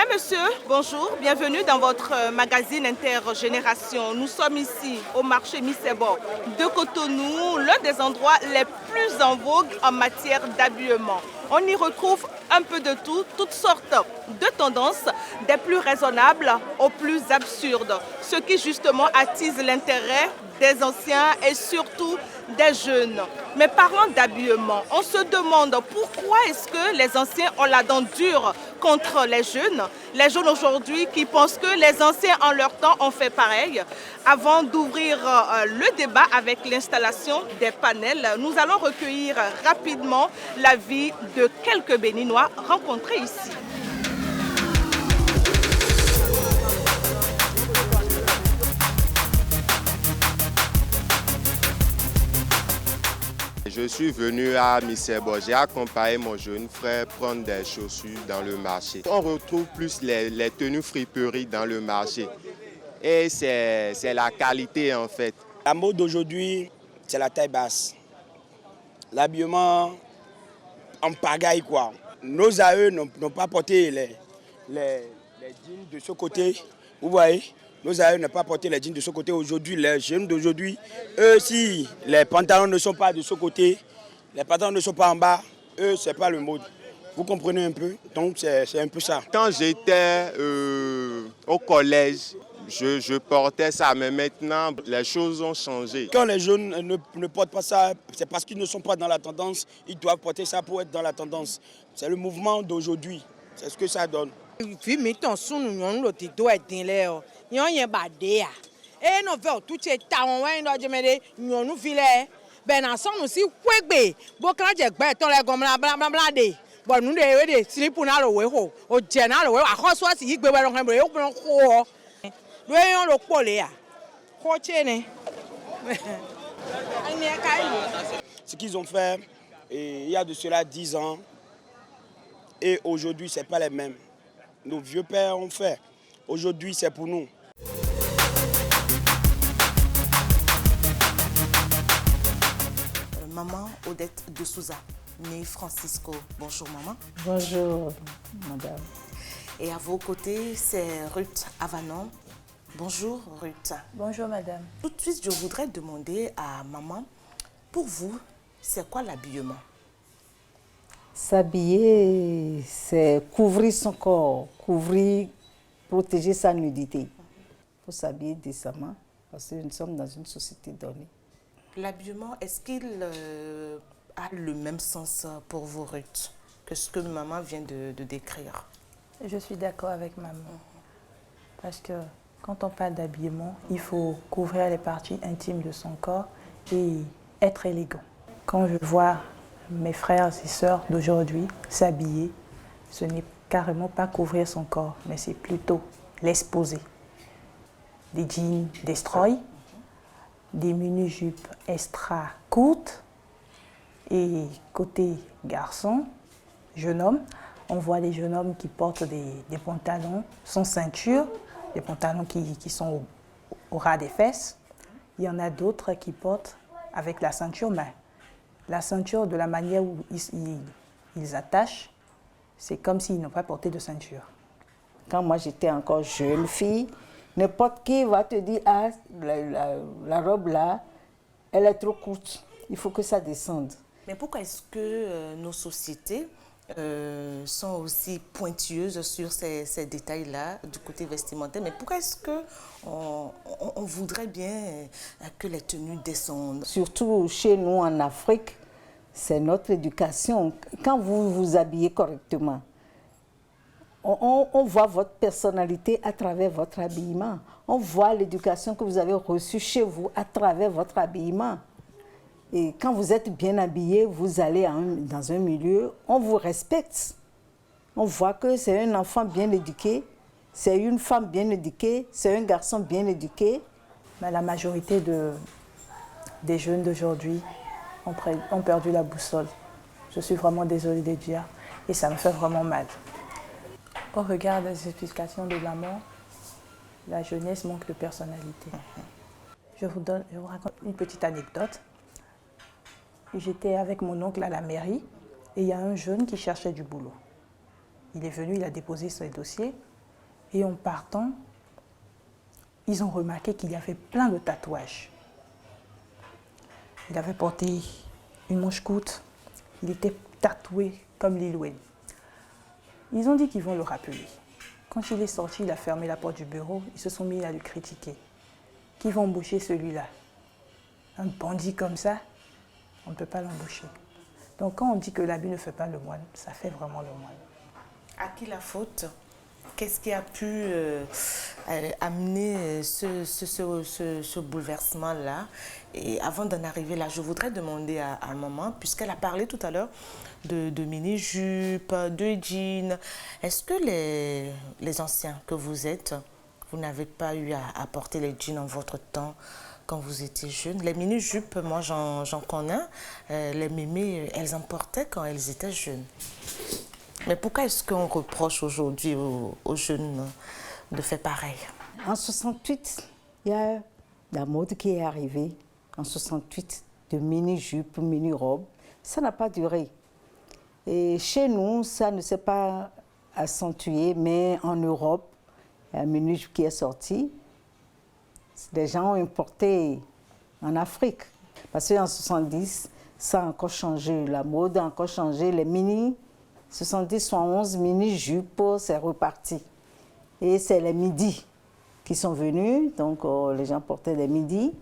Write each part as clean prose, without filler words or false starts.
Mesdames, Messieurs, bonjour, bienvenue dans votre magazine Intergénération. Nous sommes ici au marché Missebo de Cotonou, l'un des endroits les plus en vogue en matière d'habillement. On y retrouve un peu de tout, toutes sortes de tendances, des plus raisonnables aux plus absurdes, ce qui justement attise l'intérêt des anciens et surtout des jeunes. Mais parlant d'habillement, on se demande pourquoi est-ce que les anciens ont la dent dure contre les jeunes aujourd'hui qui pensent que les anciens en leur temps ont fait pareil. Avant d'ouvrir le débat avec l'installation des panels, nous allons recueillir rapidement l'avis de quelques Béninois rencontrés ici. Je suis venu à Missebo, j'ai accompagné mon jeune frère prendre des chaussures dans le marché. On retrouve plus les tenues friperies dans le marché et c'est la qualité en fait. La mode d'aujourd'hui, c'est la taille basse. L'habillement en pagaille quoi. Nos aïeux n'ont pas porté les jeans de ce côté, vous voyez. Nos aïeux n'ont pas porté les jeans de ce côté. Aujourd'hui, les jeunes d'aujourd'hui, eux, si les pantalons ne sont pas de ce côté, les pantalons ne sont pas en bas, eux, c'est pas le mode. Vous comprenez un peu? Donc, c'est un peu ça. Quand j'étais au collège, je portais ça, mais maintenant, les choses ont changé. Quand les jeunes ne portent pas ça, c'est parce qu'ils ne sont pas dans la tendance. Ils doivent porter ça pour être dans la tendance. C'est le mouvement d'aujourd'hui. C'est ce que ça donne. Ce qu'ils ont fait il y a de cela 10 ans et aujourd'hui, ce n'est pas les mêmes. Nos vieux pères ont fait. Aujourd'hui, c'est pour nous. Maman Odette de Souza, née Francisco. Bonjour maman. Bonjour madame. Et à vos côtés, c'est Ruth Avanon. Bonjour Ruth. Bonjour madame. Tout de suite, je voudrais demander à maman, pour vous, c'est quoi l'habillement? S'habiller, c'est couvrir son corps, protéger sa nudité. Il faut s'habiller décemment parce que nous sommes dans une société donnée. L'habillement, est-ce qu'il a le même sens pour vous, Ruth, que ce que maman vient de décrire? Je suis d'accord avec maman. Parce que quand on parle d'habillement, il faut couvrir les parties intimes de son corps et être élégant. Quand je vois mes frères et sœurs d'aujourd'hui s'habiller, ce n'est carrément pas couvrir son corps, mais c'est plutôt l'exposer. Des jeans destroy, des mini-jupes extra courtes et côté garçon, jeune homme, on voit des jeunes hommes qui portent des pantalons sans ceinture, des pantalons qui sont au ras des fesses. Il y en a d'autres qui portent avec la ceinture, mais la ceinture, de la manière où ils attachent, c'est comme s'ils n'ont pas porté de ceinture. Quand moi j'étais encore jeune fille, n'importe qui va te dire « Ah, la robe là, elle est trop courte, il faut que ça descende. » Mais pourquoi est-ce que nos sociétés sont aussi pointilleuses sur ces détails-là du côté vestimentaire? Mais pourquoi est-ce qu'on voudrait bien que les tenues descendent? Surtout chez nous en Afrique, c'est notre éducation. Quand vous vous habillez correctement, on voit votre personnalité à travers votre habillement. On voit l'éducation que vous avez reçue chez vous à travers votre habillement. Et quand vous êtes bien habillé, vous allez dans un milieu, on vous respecte. On voit que c'est un enfant bien éduqué, c'est une femme bien éduquée, c'est un garçon bien éduqué. Mais la majorité des jeunes d'aujourd'hui ont perdu la boussole. Je suis vraiment désolée de dire et ça me fait vraiment mal. Au regard des explications de maman, la jeunesse manque de personnalité. Je vous raconte une petite anecdote. J'étais avec mon oncle à la mairie et il y a un jeune qui cherchait du boulot. Il est venu, il a déposé ses dossiers Et en partant, ils ont remarqué qu'il y avait plein de tatouages. Il avait porté une manche courte, il était tatoué comme Lil Wayne. Ils ont dit qu'ils vont le rappeler. Quand il est sorti, il a fermé la porte du bureau, ils se sont mis à le critiquer. Qui va embaucher celui-là? Un bandit comme ça, on ne peut pas l'embaucher. Donc quand on dit que l'habit ne fait pas le moine, ça fait vraiment le moine. À qui la faute? Qu'est-ce qui a pu amener ce bouleversement-là? Et avant d'en arriver là, je voudrais demander à maman, puisqu'elle a parlé tout à l'heure de mini-jupes, de jeans. Est-ce que les anciens que vous êtes, vous n'avez pas eu à porter les jeans en votre temps quand vous étiez jeune? Les mini-jupes, moi j'en connais. Les mémés, elles en portaient quand elles étaient jeunes. Mais pourquoi est-ce qu'on reproche aujourd'hui aux jeunes de faire pareil? En 68, il y a la mode qui est arrivée. En 68, de mini-jupes, mini-robes. Ça n'a pas duré. Et chez nous, ça ne s'est pas accentué, mais en Europe, il y a un mini-jupe qui est sorti. Les gens ont importé en Afrique. Parce qu'en 70, ça a encore changé. La mode a encore changé. Les mini 70, 71 mini-jupes, c'est reparti. Et c'est les midis qui sont venus, donc les gens portaient des midis.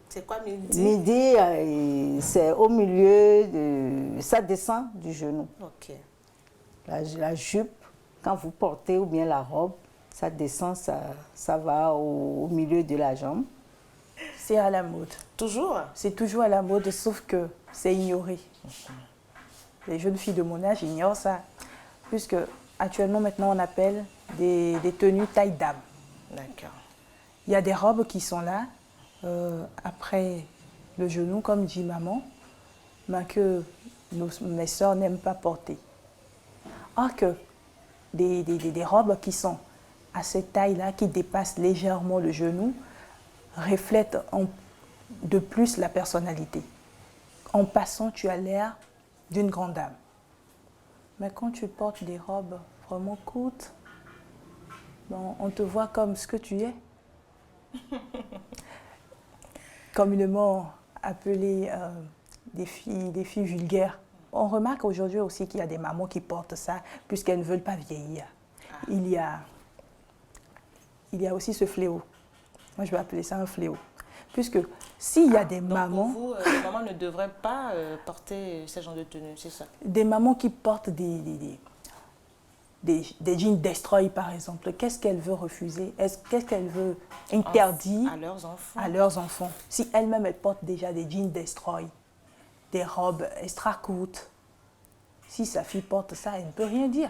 C'est quoi midi? Midi, c'est au milieu, ça descend du genou. Ok. La jupe, quand vous portez, ou bien la robe, ça descend, ça va au milieu de la jambe. C'est à la mode. Toujours? C'est toujours à la mode, sauf que c'est ignoré. Les jeunes filles de mon âge ignorent ça, puisque actuellement maintenant on appelle des tenues taille dame. D'accord. Il y a des robes qui sont là, après le genou, comme dit maman, mais que mes soeurs n'aiment pas porter. Or que des robes qui sont à cette taille-là, qui dépassent légèrement le genou, reflètent de plus la personnalité. En passant, tu as l'air d'une grande dame. Mais quand tu portes des robes vraiment courtes, bon, on te voit comme ce que tu es. Communément appelées des filles vulgaires. On remarque aujourd'hui aussi qu'il y a des mamans qui portent ça puisqu'elles ne veulent pas vieillir. Il y a aussi ce fléau. Moi, je vais appeler ça un fléau. Puisque s'il y a des mamans... Pour vous, les mamans ne devraient pas porter ce genre de tenue, c'est ça? Des mamans qui portent des jeans destroy, par exemple, qu'est-ce qu'elle veut refuser? Qu'est-ce qu'elle veut interdire à leurs enfants? À leurs enfants. Si elles-mêmes, elles portent déjà des jeans destroy, des robes extra courtes, si sa fille porte ça, elle ne peut rien dire.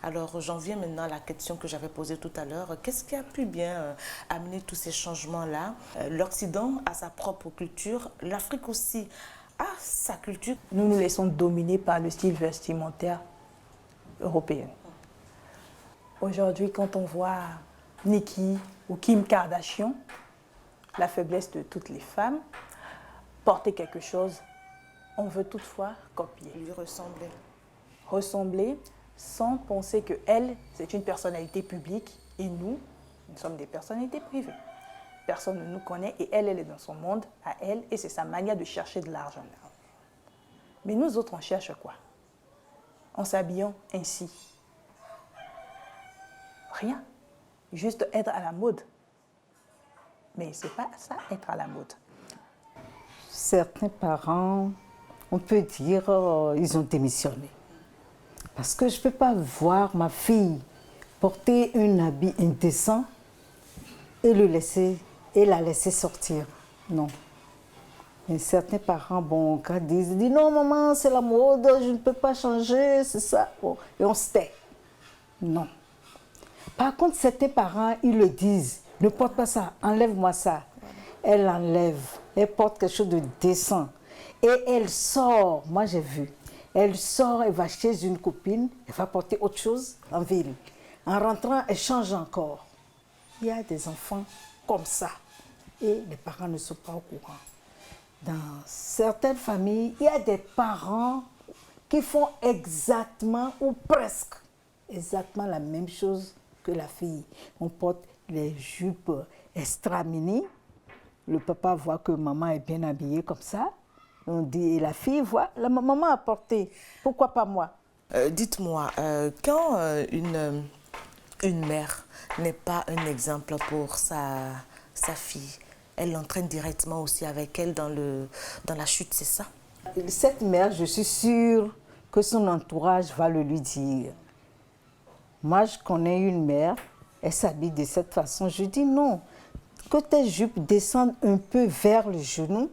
Alors, j'en viens maintenant à la question que j'avais posée tout à l'heure. Qu'est-ce qui a pu bien amener tous ces changements-là? L'Occident a sa propre culture, l'Afrique aussi a sa culture. Nous nous laissons dominer par le style vestimentaire européen. Aujourd'hui, quand on voit Nicki ou Kim Kardashian, la faiblesse de toutes les femmes, porter quelque chose, on veut toutefois copier. Lui ressembler. Ressembler sans penser qu'elle, c'est une personnalité publique et nous sommes des personnalités privées. Personne ne nous connaît et elle est dans son monde à elle et c'est sa manière de chercher de l'argent. Mais nous autres, on cherche quoi? En s'habillant ainsi. Rien. Juste être à la mode. Mais c'est pas ça, être à la mode. Certains parents, on peut dire, ils ont démissionné. Parce que je ne peux pas voir ma fille porter un habit indécent et la laisser sortir. Non. Et certains parents, bon, quand ils disent non maman, c'est la mode, je ne peux pas changer, c'est ça. Bon, et on se tait. Non. Par contre, certains parents, ils le disent, ne porte pas ça, enlève-moi ça. Elle enlève, elle porte quelque chose de décent. Et elle sort, moi j'ai vu, elle sort, elle va chez une copine, elle va porter autre chose en ville. En rentrant, elle change encore. Il y a des enfants comme ça. Et les parents ne sont pas au courant. Dans certaines familles, il y a des parents qui font exactement ou presque exactement la même chose que la fille. On porte les jupes extra mini. Le papa voit que maman est bien habillée comme ça. On dit, et la fille voit, la maman a porté, pourquoi pas moi? Dites-moi, quand une mère n'est pas un exemple pour sa fille, elle l'entraîne directement aussi avec elle dans la chute, c'est ça? Cette mère, je suis sûre que son entourage va le lui dire. Moi, je connais une mère, elle s'habille de cette façon. Je dis non, que tes jupes descendent un peu vers le genou.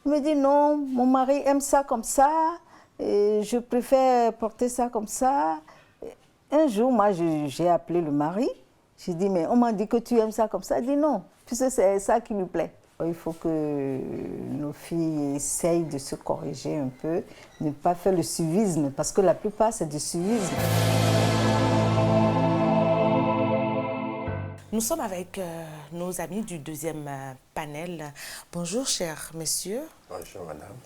Il me dit non, mon mari aime ça comme ça, et je préfère porter ça comme ça. Un jour, moi, j'ai appelé le mari. J'ai dit, mais on m'a dit que tu aimes ça comme ça. Il dit non, puisque c'est ça qui lui plaît. Il faut que nos filles essayent de se corriger un peu, ne pas faire le suivisme, parce que la plupart, c'est du suivisme. Nous sommes avec nos amis du deuxième panel. Bonjour, chers messieurs. Bonjour, madame.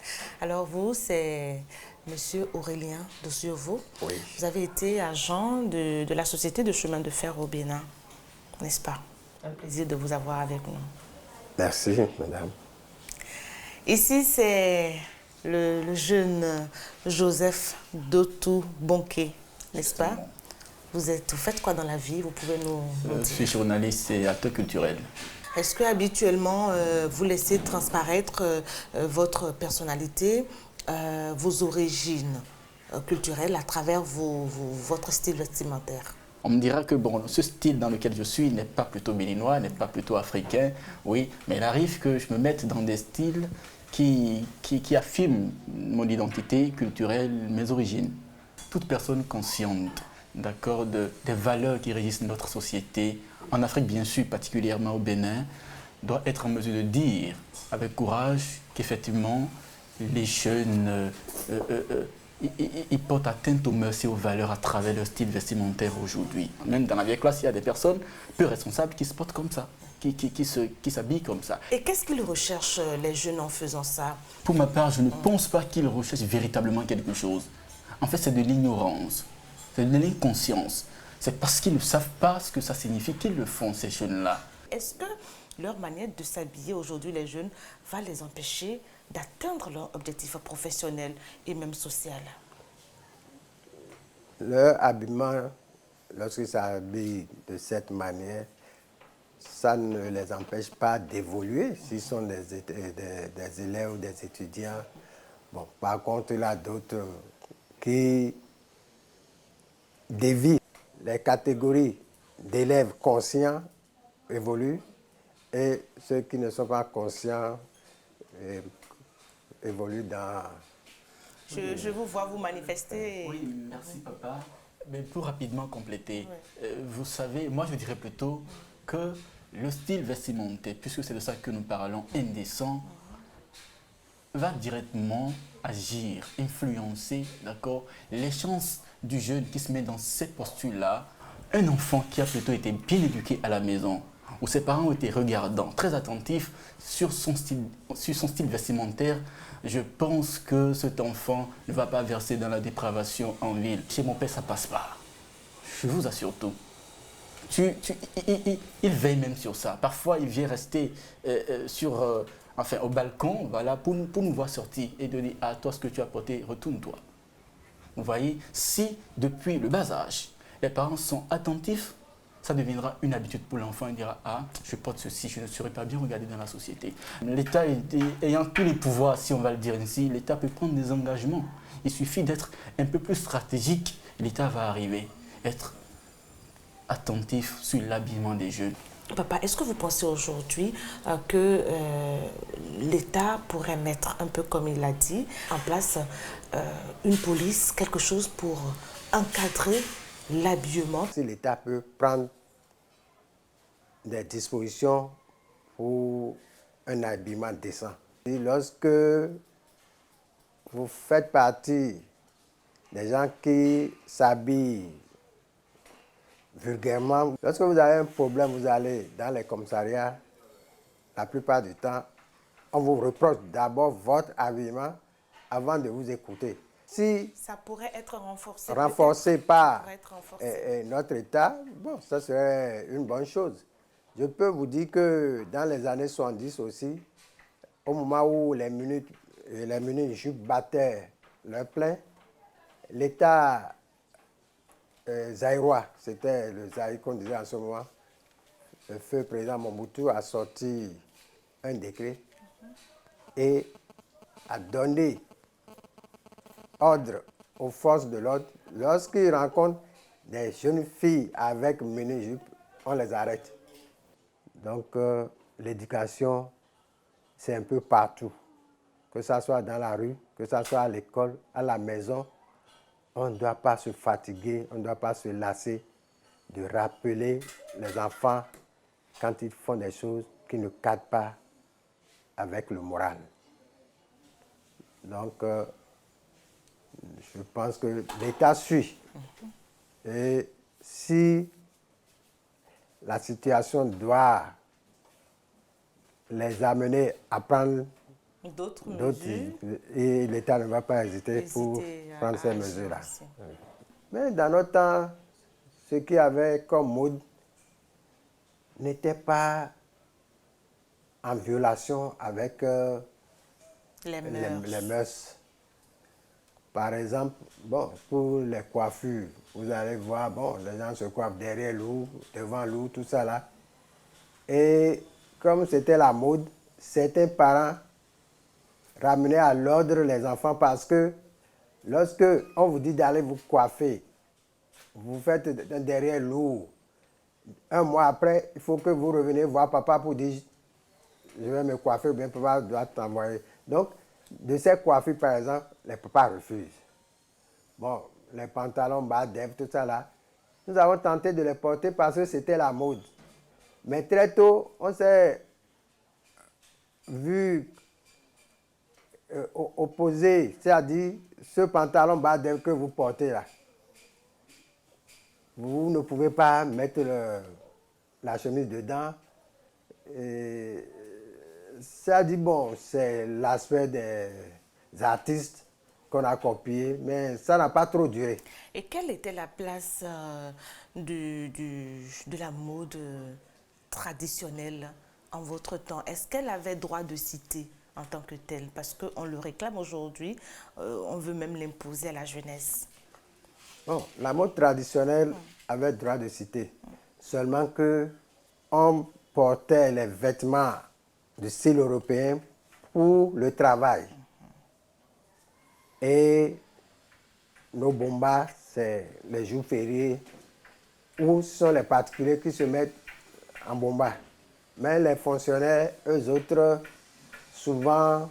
Alors, vous, c'est monsieur Aurélien Dossiovo. Oui. Vous avez été agent de la Société de chemin de fer au Bénin, n'est-ce pas? Un plaisir de vous avoir avec nous. Merci, madame. Ici, c'est le jeune Joseph Dotou Bonké, n'est-ce pas? Vous faites quoi dans la vie? Vous pouvez nous dire? Je suis journaliste et acteur culturel. Est-ce que habituellement vous laissez transparaître votre personnalité, vos origines culturelles à travers votre style vestimentaire? On me dira que bon, ce style dans lequel je suis n'est pas plutôt béninois, n'est pas plutôt africain, oui, mais il arrive que je me mette dans des styles qui affirment mon identité culturelle, mes origines. Toute personne consciente, d'accord, des valeurs qui régissent notre société, en Afrique bien sûr, particulièrement au Bénin, doit être en mesure de dire avec courage qu'effectivement les jeunes ils portent atteinte aux mœurs et aux valeurs à travers leur style vestimentaire aujourd'hui. Même dans la vieille classe, il y a des personnes peu responsables qui se portent comme ça, qui s'habillent comme ça. Et qu'est-ce qu'ils recherchent les jeunes en faisant ça? Pour ma part, je ne pense pas qu'ils recherchent véritablement quelque chose. En fait, c'est de l'ignorance. C'est de l'inconscience. C'est parce qu'ils ne savent pas ce que ça signifie qu'ils le font, ces jeunes-là. Est-ce que leur manière de s'habiller aujourd'hui, les jeunes, va les empêcher d'atteindre leur objectif professionnel et même social? Leur habillement, lorsqu'ils s'habillent de cette manière, ça ne les empêche pas d'évoluer s'ils sont des élèves ou des étudiants. Bon, par contre, il y a d'autres qui dévient. Les catégories d'élèves conscients évoluent et ceux qui ne sont pas conscients évoluent dans... Je vous vois vous manifester. Oui, merci papa. Mais pour rapidement compléter, vous savez, moi je dirais plutôt que le style vestimentaire, puisque c'est de ça que nous parlons, indécent, va directement agir, influencer, d'accord, les chances du jeune qui se met dans cette posture-là. Un enfant qui a plutôt été bien éduqué à la maison, où ses parents ont été regardants, très attentifs sur son style vestimentaire, je pense que cet enfant ne va pas verser dans la dépravation en ville. Chez mon père, ça ne passe pas. Je vous assure tout. Il veille même sur ça. Parfois, il vient rester au balcon, voilà, pour nous voir sortir et de dire « Ah, toi, ce que tu as porté, retourne-toi ». Vous voyez, si depuis le bas âge, les parents sont attentifs, ça deviendra une habitude pour l'enfant. Il dira « Ah, je porte ceci, je ne serai pas bien regardé dans la société ». L'État ayant tous les pouvoirs, si on va le dire ainsi, l'État peut prendre des engagements. Il suffit d'être un peu plus stratégique, l'État va arriver, être attentif sur l'habillement des jeunes. Papa, est-ce que vous pensez aujourd'hui que l'État pourrait mettre, un peu comme il l'a dit, en place une police, quelque chose pour encadrer l'habillement? Si l'État peut prendre des dispositions pour un habillement décent. Et lorsque vous faites partie des gens qui s'habillent vulgairement, lorsque vous avez un problème, vous allez dans les commissariats, la plupart du temps, on vous reproche d'abord votre habillement avant de vous écouter. Si ça pourrait être renforcé. renforcé par pourrait être renforcé. notre État, bon, ça serait une bonne chose. Je peux vous dire que dans les années 70 aussi, au moment où les mini-jupes battaient leur plein, l'État zaïrois, c'était le Zaïre qu'on disait en ce moment, le feu président Mobutu a sorti un décret et a donné ordre aux forces de l'ordre. Lorsqu'ils rencontrent des jeunes filles avec mini-jupe, on les arrête. Donc l'éducation, c'est un peu partout. Que ce soit dans la rue, que ce soit à l'école, à la maison, on ne doit pas se fatiguer, on ne doit pas se lasser de rappeler les enfants quand ils font des choses qui ne cadrent pas avec le moral. Donc, je pense que l'État suit. Et si la situation doit les amener à prendre d'autres mesures, et l'État ne va pas hésiter pour prendre ces mesures-là. Mais dans notre temps, ce qu'il y avait comme mode n'était pas en violation avec les mœurs. Par exemple, bon, pour les coiffures, vous allez voir, bon, les gens se coiffent derrière l'eau, devant l'eau, tout ça là. Et comme c'était la mode, certains parents ramenaient à l'ordre les enfants parce que lorsque on vous dit d'aller vous coiffer, vous faites derrière l'eau. Un mois après, il faut que vous reveniez voir papa pour dire je vais me coiffer ou bien papa doit t'envoyer. Donc, de ces coiffures, par exemple, les papas refusent. Bon, les pantalons bas, dev, tout ça là, nous avons tenté de les porter parce que c'était la mode. Mais très tôt, on s'est vu opposé, c'est-à-dire ce pantalon bas dev que vous portez là. Vous ne pouvez pas mettre la chemise dedans. C'est-à-dire, bon, c'est l'aspect des artistes qu'on a copié, mais ça n'a pas trop duré. Et quelle était la place de la mode traditionnelle en votre temps? Est-ce qu'elle avait droit de citer en tant que telle? Parce qu'on le réclame aujourd'hui, on veut même l'imposer à la jeunesse. Bon, la mode traditionnelle avait droit de citer. Seulement qu'on portait les vêtements de style européen pour le travail. Et nos bombas, c'est les jours fériés où ce sont les particuliers qui se mettent en bomba. Mais les fonctionnaires, eux autres, souvent,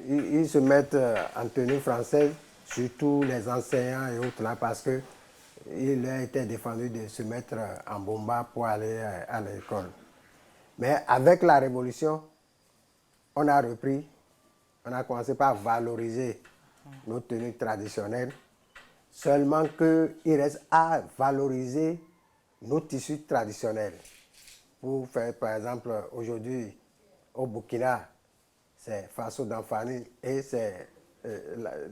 ils se mettent en tenue française, surtout les enseignants et autres là, parce qu'il leur était défendu de se mettre en bomba pour aller à l'école. Mais avec la Révolution, on a repris, on a commencé par valoriser nos tenues traditionnelles, seulement qu'il reste à valoriser nos tissus traditionnels. Pour faire, par exemple, aujourd'hui, au Burkina, c'est Faso d'Anfani et c'est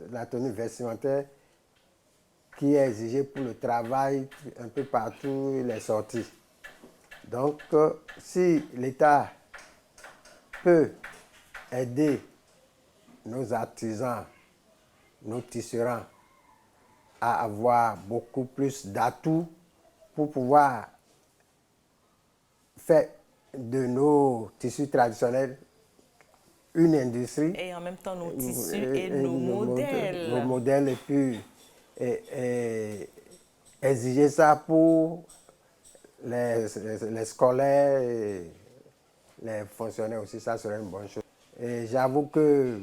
la tenue vestimentaire qui est exigée pour le travail un peu partout, les sorties. Donc, si l'État peut aider nos artisans, nos tisserands à avoir beaucoup plus d'atouts pour pouvoir faire de nos tissus traditionnels une industrie. Et en même temps nos tissus et nos modèles. Nos modèles et puis exiger ça pour les scolaires et les fonctionnaires aussi, ça serait une bonne chose. Et j'avoue que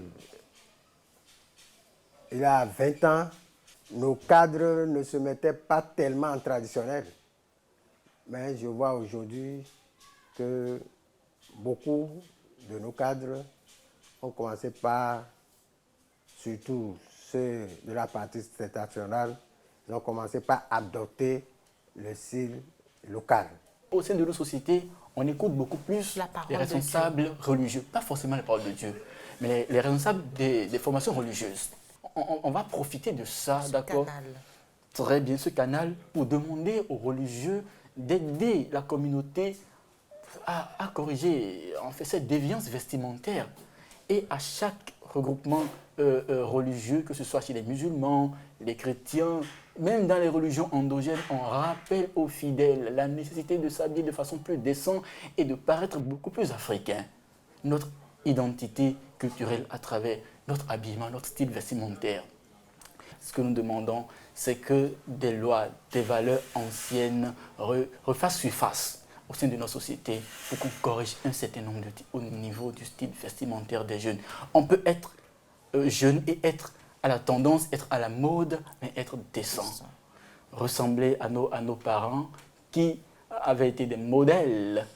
il y a 20 ans, nos cadres ne se mettaient pas tellement en traditionnel. Mais je vois aujourd'hui que beaucoup de nos cadres ont commencé par, surtout ceux de la partie septentrionale, ils ont commencé par adopter le style local. Au sein de nos sociétés, on écoute beaucoup plus les responsables religieux, pas forcément les paroles de Dieu, mais les responsables des formations religieuses. on va profiter de ça, d'accord? Canal. Très bien, ce canal, pour demander aux religieux d'aider la communauté à corriger en fait, cette déviance vestimentaire. Et à chaque regroupement religieux, que ce soit chez les musulmans, les chrétiens, même dans les religions endogènes, on rappelle aux fidèles la nécessité de s'habiller de façon plus décente et de paraître beaucoup plus africain. Notre identité culturelle à travers notre habillement, notre style vestimentaire. Ce que nous demandons, c'est que des lois, des valeurs anciennes refassent surface au sein de nos sociétés pour qu'on corrige un certain nombre au niveau du style vestimentaire des jeunes. On peut être jeune et être à la tendance, être à la mode, mais être décent. Ressembler à nos parents qui avaient été des modèles.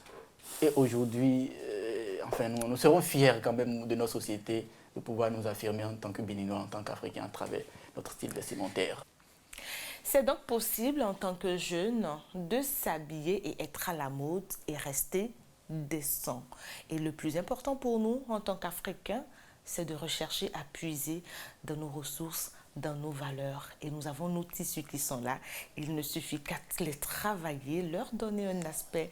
Et aujourd'hui, enfin, nous serons fiers quand même de notre société de pouvoir nous affirmer en tant que Béninois, en tant qu'Africains, à travers notre style vestimentaire. C'est donc possible en tant que jeune de s'habiller et être à la mode et rester décent. Et le plus important pour nous en tant qu'Africains, c'est de rechercher à puiser dans nos ressources, dans nos valeurs. Et nous avons nos tissus qui sont là. Il ne suffit qu'à les travailler, leur donner un aspect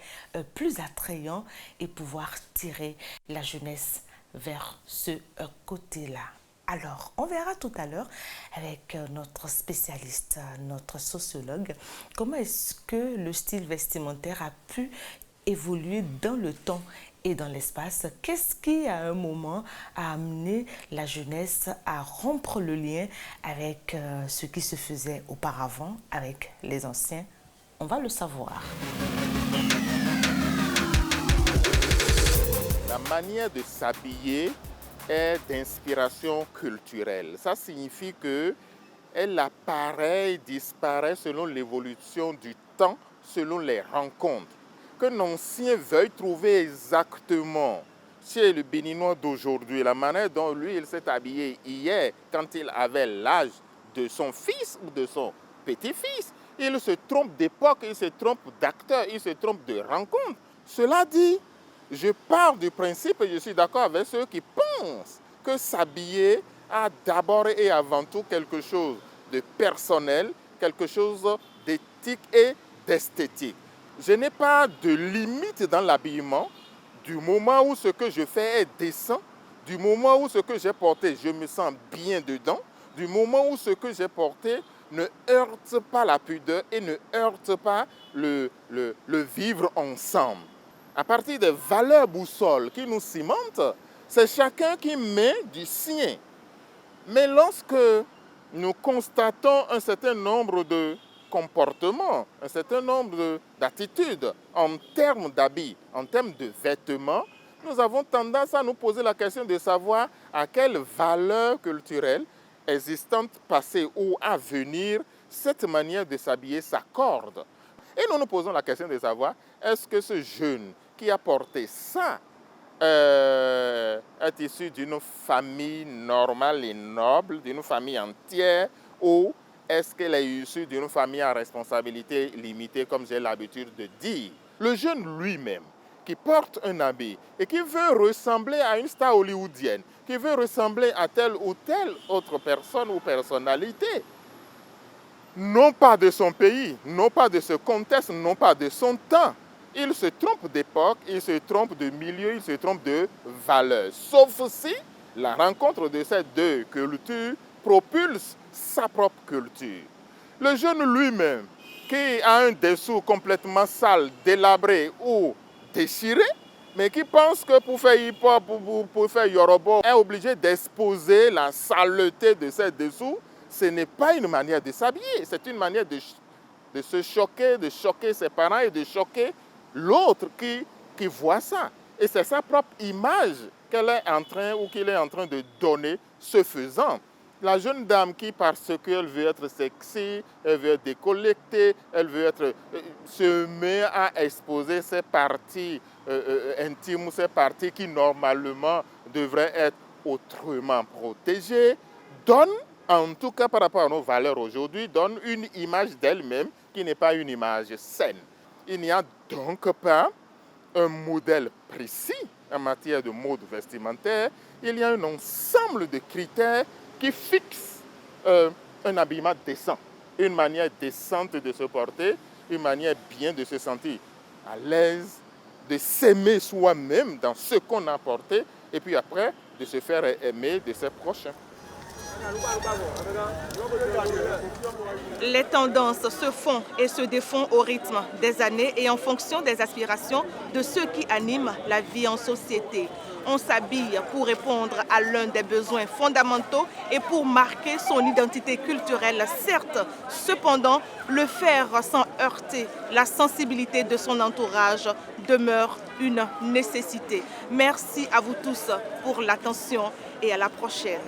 plus attrayant et pouvoir tirer la jeunesse vers ce côté-là. Alors, on verra tout à l'heure avec notre spécialiste, notre sociologue, comment est-ce que le style vestimentaire a pu évoluer dans le temps et dans l'espace. Qu'est-ce qui, à un moment, a amené la jeunesse à rompre le lien avec ce qui se faisait auparavant, avec les anciens? On va le savoir. La manière de s'habiller est d'inspiration culturelle. Ça signifie qu'elle apparaît et disparaît selon l'évolution du temps, selon les rencontres. Qu'un ancien veuille trouver exactement chez le Béninois d'aujourd'hui la manière dont lui il s'est habillé hier quand il avait l'âge de son fils ou de son petit-fils. Il se trompe d'époque, il se trompe d'acteur, il se trompe de rencontre. Cela dit, je pars du principe et je suis d'accord avec ceux qui pensent que s'habiller a d'abord et avant tout quelque chose de personnel, quelque chose d'éthique et d'esthétique. Je n'ai pas de limite dans l'habillement du moment où ce que je fais est décent, du moment où ce que j'ai porté, je me sens bien dedans, du moment où ce que j'ai porté ne heurte pas la pudeur et ne heurte pas le vivre ensemble. À partir des valeurs boussoles qui nous cimentent, c'est chacun qui met du sien. Mais lorsque nous constatons un certain nombre de comportements, un certain nombre d'attitudes en termes d'habits, en termes de vêtements, nous avons tendance à nous poser la question de savoir à quelle valeur culturelle existante, passée ou à venir, cette manière de s'habiller s'accorde. Et nous nous posons la question de savoir, est-ce que ce jeune qui a porté ça est issu d'une famille normale et noble, d'une famille entière, ou est-ce qu'elle est issue d'une famille à responsabilité limitée, comme j'ai l'habitude de dire? Le jeune lui-même, qui porte un habit et qui veut ressembler à une star hollywoodienne, qui veut ressembler à telle ou telle autre personne ou personnalité, non pas de son pays, non pas de ce contexte, non pas de son temps. Il se trompe d'époque, il se trompe de milieu, il se trompe de valeur. Sauf si la rencontre de ces deux cultures propulse sa propre culture. Le jeune lui-même, qui a un dessous complètement sale, délabré ou déchiré, mais qui pense que pour faire hip-hop, pour faire yoruba, est obligé d'exposer la saleté de ses dessous, ce n'est pas une manière de s'habiller, c'est une manière de se choquer, de choquer ses parents et de choquer l'autre qui voit ça. Et c'est sa propre image qu'elle est en train ou qu'il est en train de donner ce faisant. La jeune dame qui, parce qu'elle veut être sexy, elle veut être décollectée, elle veut être, se met à exposer ses parties intimes, ces parties qui normalement devraient être autrement protégées, donne, en tout cas par rapport à nos valeurs aujourd'hui, donne une image d'elle-même qui n'est pas une image saine. Il n'y a donc pas un modèle précis en matière de mode vestimentaire. Il y a un ensemble de critères qui fixent un habillement décent, une manière décente de se porter, une manière bien de se sentir à l'aise, de s'aimer soi-même dans ce qu'on a porté, et puis après, de se faire aimer de ses prochains. Les tendances se font et se défont au rythme des années et en fonction des aspirations de ceux qui animent la vie en société. On s'habille pour répondre à l'un des besoins fondamentaux et pour marquer son identité culturelle, certes. Cependant, le faire sans heurter la sensibilité de son entourage demeure une nécessité. Merci à vous tous pour l'attention et à la prochaine.